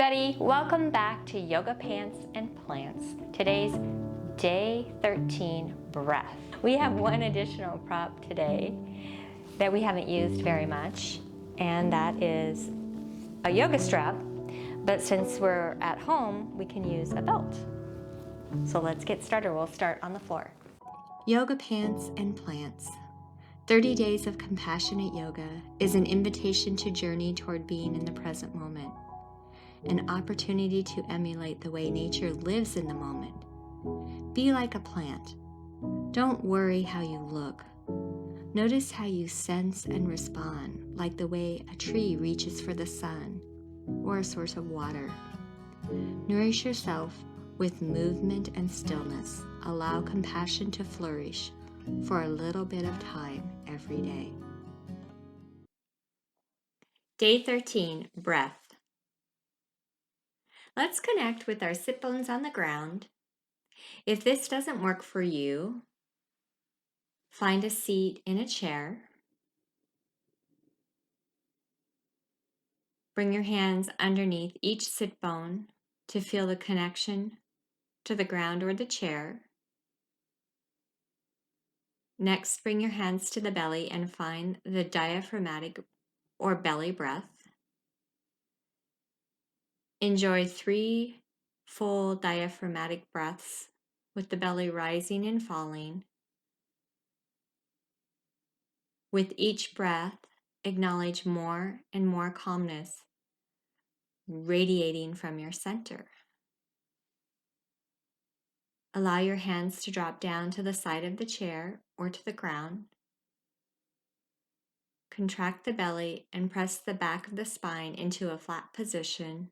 everybody, welcome back to Yoga Pants and Plants. Today's day 13 breath. We have one additional prop today that we haven't used very much, and that is a yoga strap, but since we're at home, we can use a belt. So let's get started. We'll start on the floor. Yoga Pants and Plants. 30 Days of Compassionate Yoga is an invitation to journey toward being in the present moment. An opportunity to emulate the way nature lives in the moment. Be like a plant. Don't worry how you look. Notice how you sense and respond, like the way a tree reaches for the sun or a source of water. Nourish yourself with movement and stillness. Allow compassion to flourish for a little bit of time every day. Day 13, breath. Let's connect with our sit bones on the ground. If this doesn't work for you, find a seat in a chair. Bring your hands underneath each sit bone to feel the connection to the ground or the chair. Next, bring your hands to the belly and find the diaphragmatic or belly breath. Enjoy 3 full diaphragmatic breaths with the belly rising and falling. With each breath, acknowledge more and more calmness radiating from your center. Allow your hands to drop down to the side of the chair or to the ground. Contract the belly and press the back of the spine into a flat position,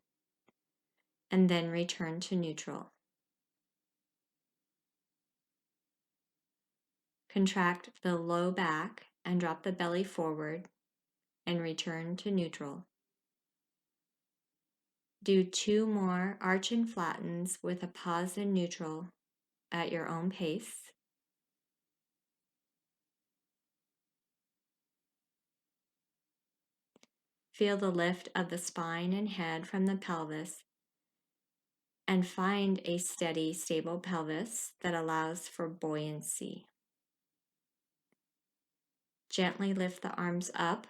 and then return to neutral. Contract the low back and drop the belly forward and return to neutral. Do 2 more arch and flattens with a pause in neutral at your own pace. Feel the lift of the spine and head from the pelvis and find a steady, stable pelvis that allows for buoyancy. Gently lift the arms up.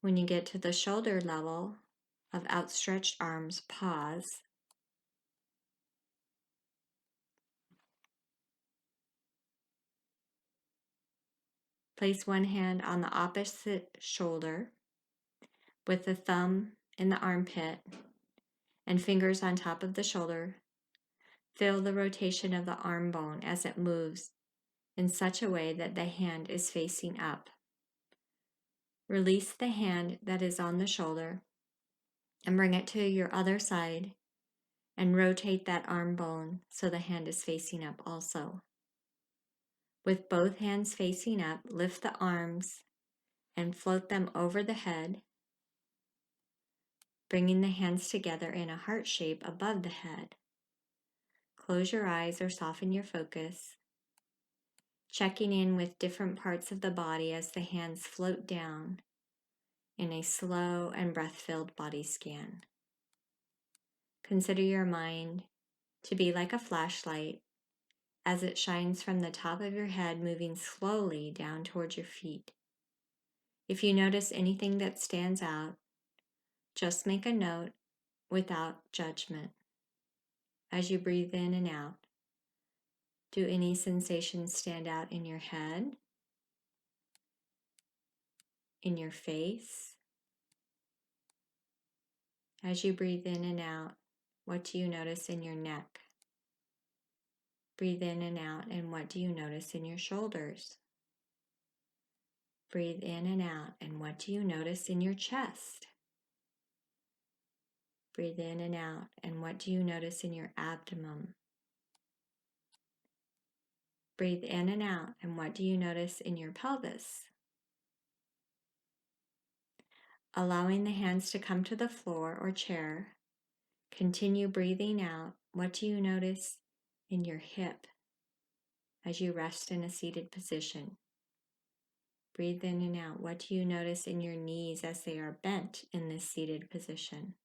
When you get to the shoulder level of outstretched arms, pause. Place one hand on the opposite shoulder with the thumb in the armpit and fingers on top of the shoulder. Feel the rotation of the arm bone as it moves in such a way that the hand is facing up. Release the hand that is on the shoulder and bring it to your other side and rotate that arm bone so the hand is facing up also. With both hands facing up, lift the arms and float them over the head, bringing the hands together in a heart shape above the head. Close your eyes or soften your focus, checking in with different parts of the body as the hands float down in a slow and breath-filled body scan. Consider your mind to be like a flashlight as it shines from the top of your head, moving slowly down towards your feet. If you notice anything that stands out, just make a note without judgment. As you breathe in and out, do any sensations stand out in your head, in your face? As you breathe in and out, what do you notice in your neck? Breathe in and out, and what do you notice in your shoulders? Breathe in and out, and what do you notice in your chest? Breathe in and out, and what do you notice in your abdomen? Breathe in and out, and what do you notice in your pelvis? Allowing the hands to come to the floor or chair, continue breathing out. What do you notice in your hip as you rest in a seated position? Breathe in and out. What do you notice in your knees as they are bent in this seated position?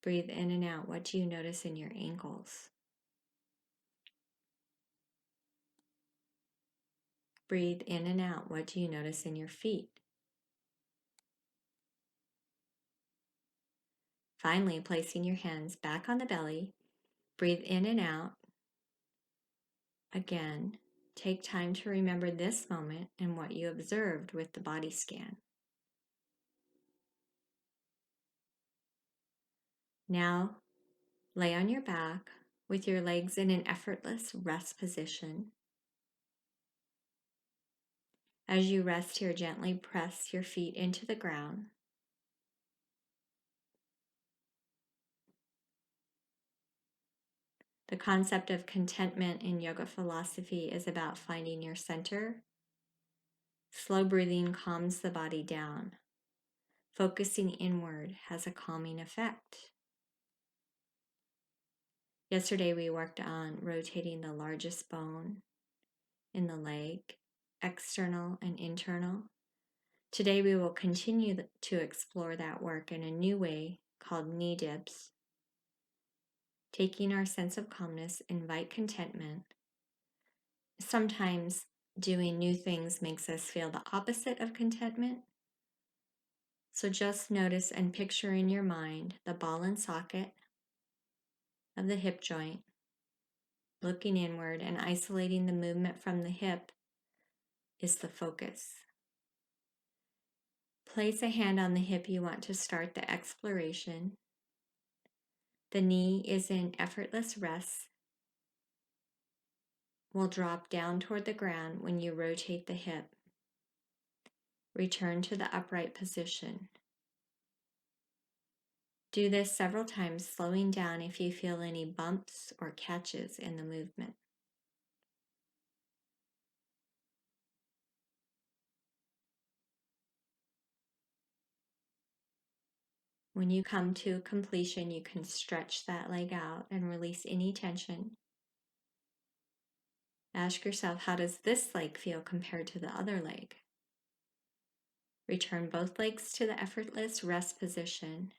Breathe in and out. What do you notice in your ankles? Breathe in and out. What do you notice in your feet? Finally, placing your hands back on the belly. Breathe in and out. Again, take time to remember this moment and what you observed with the body scan. Now, lay on your back with your legs in an effortless rest position. As you rest here, gently press your feet into the ground. The concept of contentment in yoga philosophy is about finding your center. Slow breathing calms the body down. Focusing inward has a calming effect. Yesterday we worked on rotating the largest bone in the leg, external and internal. Today we will continue to explore that work in a new way called knee dips. Taking our sense of calmness, invite contentment. Sometimes doing new things makes us feel the opposite of contentment. So just notice and picture in your mind the ball and socket of the hip joint, looking inward and isolating the movement from the hip is the focus. Place a hand on the hip you want to start the exploration. The knee is in effortless rest. Will drop down toward the ground when you rotate the hip. Return to the upright position. Do this several times, slowing down if you feel any bumps or catches in the movement. When you come to completion, you can stretch that leg out and release any tension. Ask yourself, how does this leg feel compared to the other leg? Return both legs to the effortless rest position.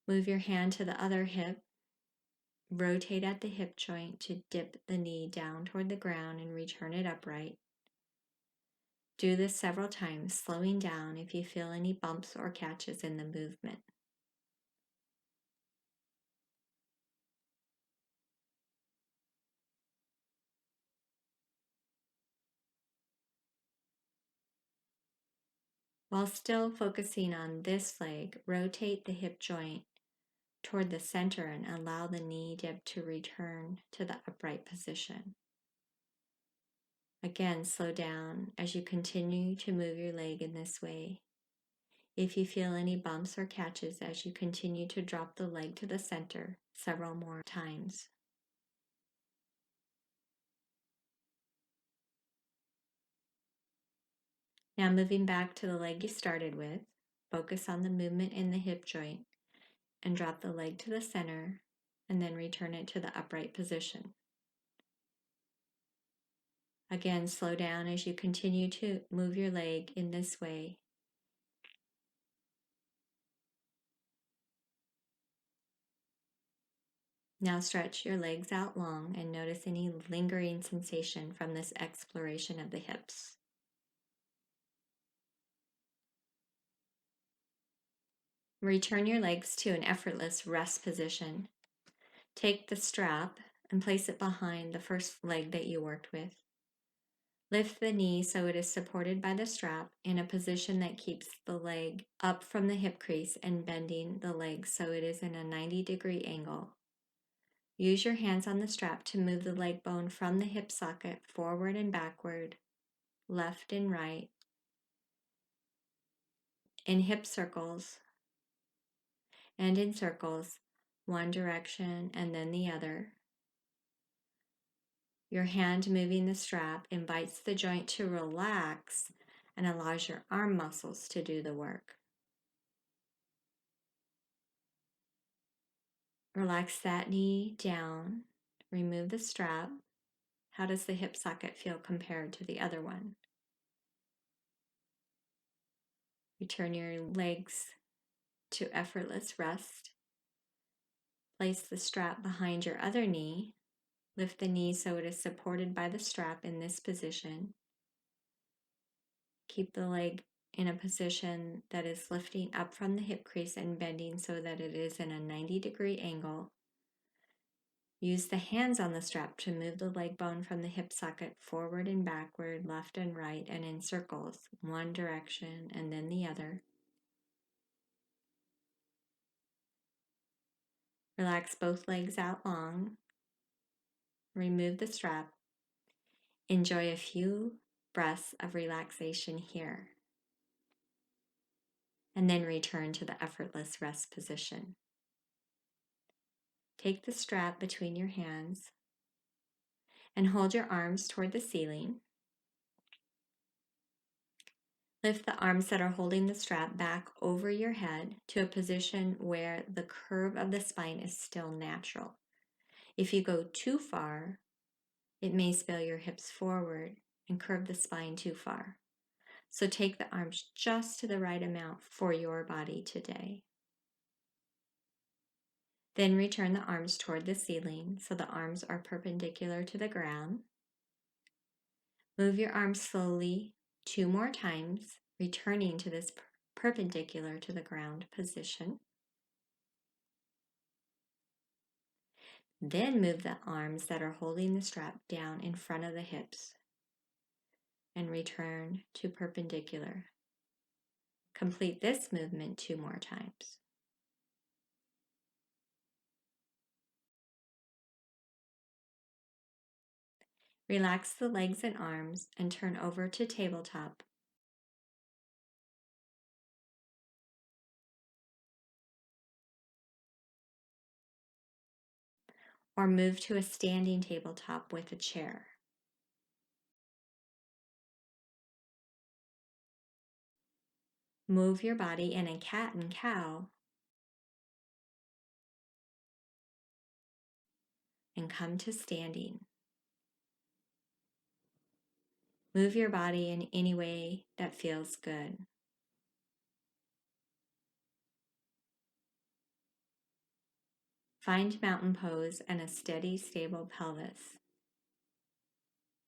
Move your hand to the other hip. Rotate at the hip joint to dip the knee down toward the ground and return it upright. Do this several times, slowing down if you feel any bumps or catches in the movement. While still focusing on this leg, rotate the hip joint toward the center and allow the knee dip to return to the upright position. Again, slow down as you continue to move your leg in this way. If you feel any bumps or catches as you continue to drop the leg to the center several more times. Now moving back to the leg you started with, focus on the movement in the hip joint and drop the leg to the center and then return it to the upright position. Again, slow down as you continue to move your leg in this way. Now stretch your legs out long and notice any lingering sensation from this exploration of the hips. Return your legs to an effortless rest position. Take the strap and place it behind the first leg that you worked with. Lift the knee so it is supported by the strap in a position that keeps the leg up from the hip crease and bending the leg so it is in a 90-degree angle. Use your hands on the strap to move the leg bone from the hip socket forward and backward, left and right, in hip circles and in circles, one direction and then the other. Your hand moving the strap invites the joint to relax and allows your arm muscles to do the work. Relax that knee down, remove the strap. How does the hip socket feel compared to the other one? Return your legs to effortless rest. Place the strap behind your other knee. Lift the knee so it is supported by the strap in this position. Keep the leg in a position that is lifting up from the hip crease and bending so that it is in a 90-degree angle. Use the hands on the strap to move the leg bone from the hip socket forward and backward, left and right, and in circles, one direction and then the other. Relax both legs out long. Remove the strap. Enjoy a few breaths of relaxation here. And then return to the effortless rest position. Take the strap between your hands and hold your arms toward the ceiling. Lift the arms that are holding the strap back over your head to a position where the curve of the spine is still natural. If you go too far, it may spill your hips forward and curve the spine too far. So take the arms just to the right amount for your body today. Then return the arms toward the ceiling so the arms are perpendicular to the ground. Move your arms slowly 2 more times, returning to this perpendicular to the ground position. Then move the arms that are holding the strap down in front of the hips and return to perpendicular. Complete this movement 2 more times. Relax the legs and arms and turn over to tabletop. Or move to a standing tabletop with a chair. Move your body in a cat and cow and come to standing. Move your body in any way that feels good. Find mountain pose and a steady, stable pelvis.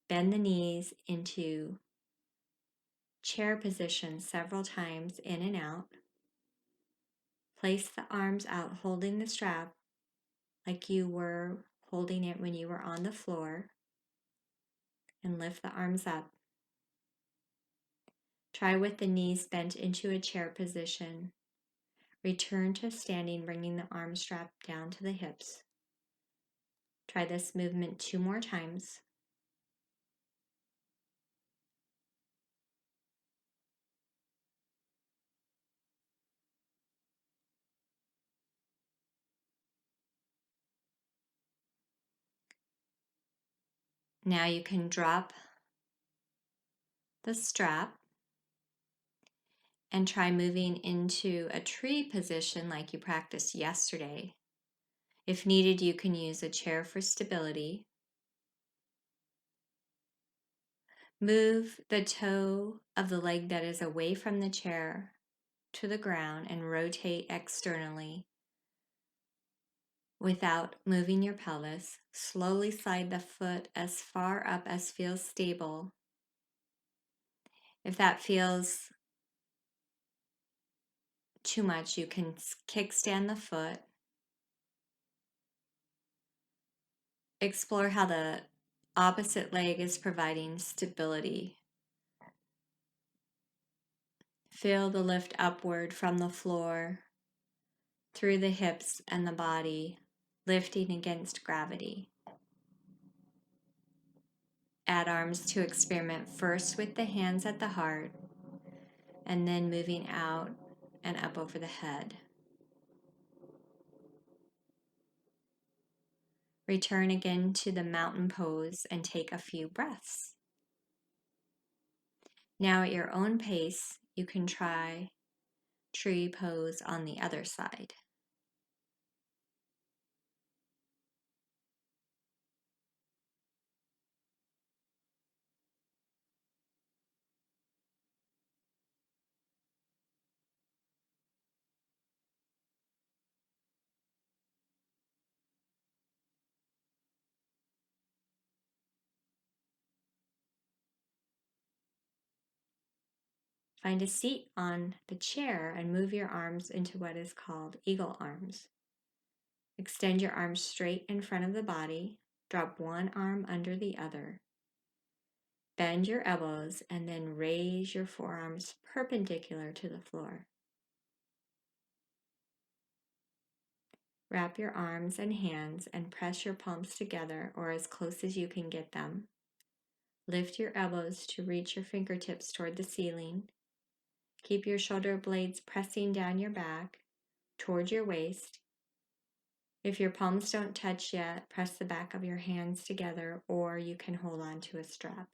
Bend the knees into chair position several times in and out. Place the arms out holding the strap like you were holding it when you were on the floor, and lift the arms up. Try with the knees bent into a chair position. Return to standing, bringing the arm strap down to the hips. Try this movement 2 more times. Now you can drop the strap and try moving into a tree position like you practiced yesterday. If needed, you can use a chair for stability. Move the toe of the leg that is away from the chair to the ground and rotate externally without moving your pelvis. Slowly slide the foot as far up as feels stable. If that feels too much, you can kickstand the foot. Explore how the opposite leg is providing stability. Feel the lift upward from the floor, through the hips and the body, lifting against gravity. Add arms to experiment first with the hands at the heart, and then moving out and up over the head. Return again to the mountain pose and take a few breaths. Now at your own pace, you can try tree pose on the other side. Find a seat on the chair and move your arms into what is called eagle arms. Extend your arms straight in front of the body. Drop one arm under the other. Bend your elbows and then raise your forearms perpendicular to the floor. Wrap your arms and hands and press your palms together or as close as you can get them. Lift your elbows to reach your fingertips toward the ceiling. Keep your shoulder blades pressing down your back toward your waist. If your palms don't touch yet, press the back of your hands together or you can hold on to a strap.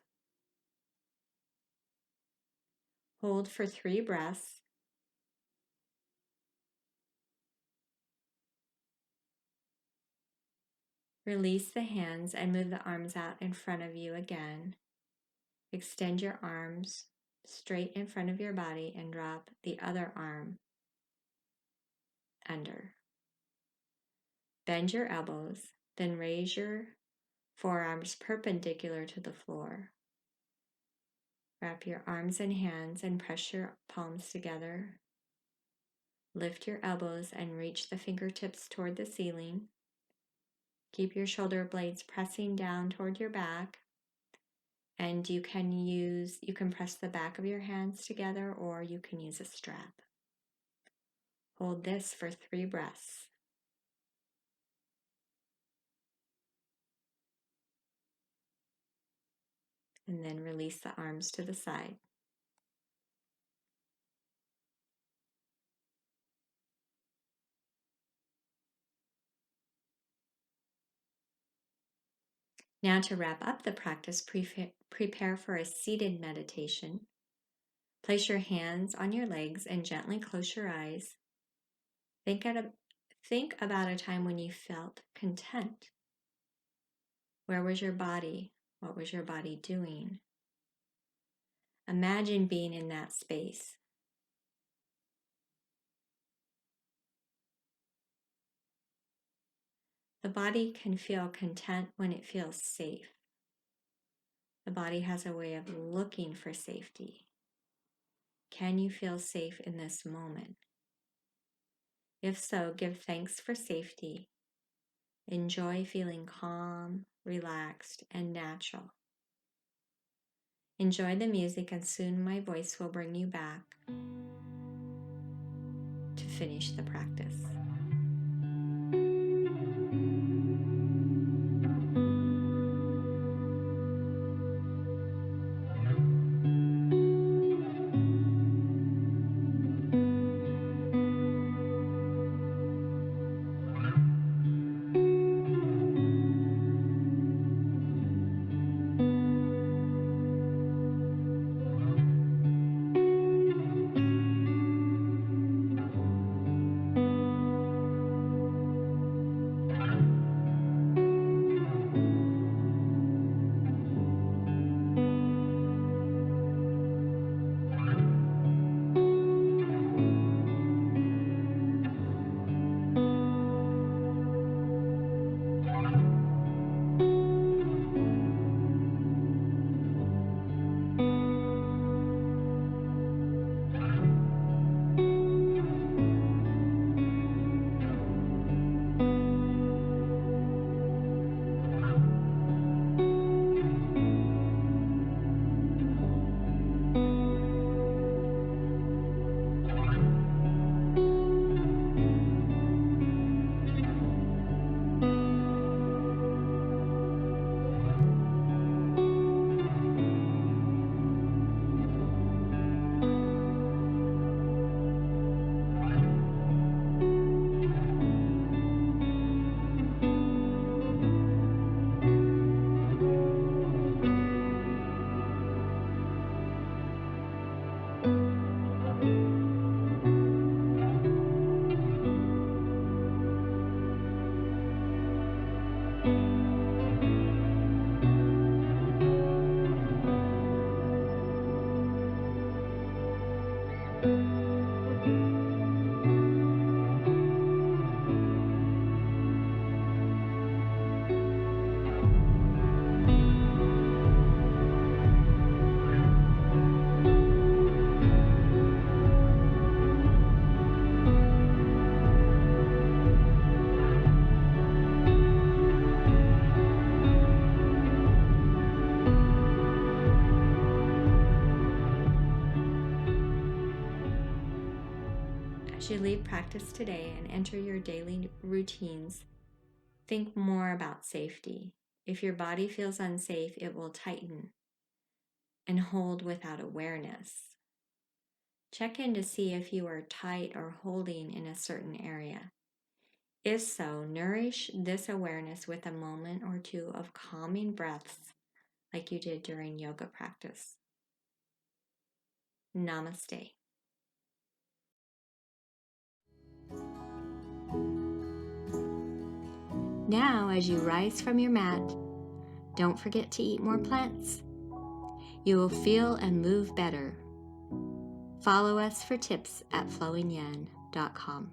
Hold for 3 breaths. Release the hands and move the arms out in front of you again. Extend your arms straight in front of your body and drop the other arm under. Bend your elbows, then raise your forearms perpendicular to the floor. Wrap your arms and hands and press your palms together. Lift your elbows and reach the fingertips toward the ceiling. Keep your shoulder blades pressing down toward your back. And you can press the back of your hands together or you can use a strap. Hold this for 3 breaths. And then release the arms to the side. Now to wrap up the practice, prepare for a seated meditation. Place your hands on your legs and gently close your eyes. Think about a time when you felt content. Where was your body? What was your body doing? Imagine being in that space. The body can feel content when it feels safe. The body has a way of looking for safety. Can you feel safe in this moment? If so, give thanks for safety. Enjoy feeling calm, relaxed, and natural. Enjoy the music, and soon my voice will bring you back to finish the practice. As you leave practice today and enter your daily routines, think more about safety. If your body feels unsafe, it will tighten and hold without awareness. Check in to see if you are tight or holding in a certain area. If so, nourish this awareness with a moment or two of calming breaths like you did during yoga practice. Namaste. Now, as you rise from your mat, don't forget to eat more plants. You will feel and move better. Follow us for tips at flowingyan.com.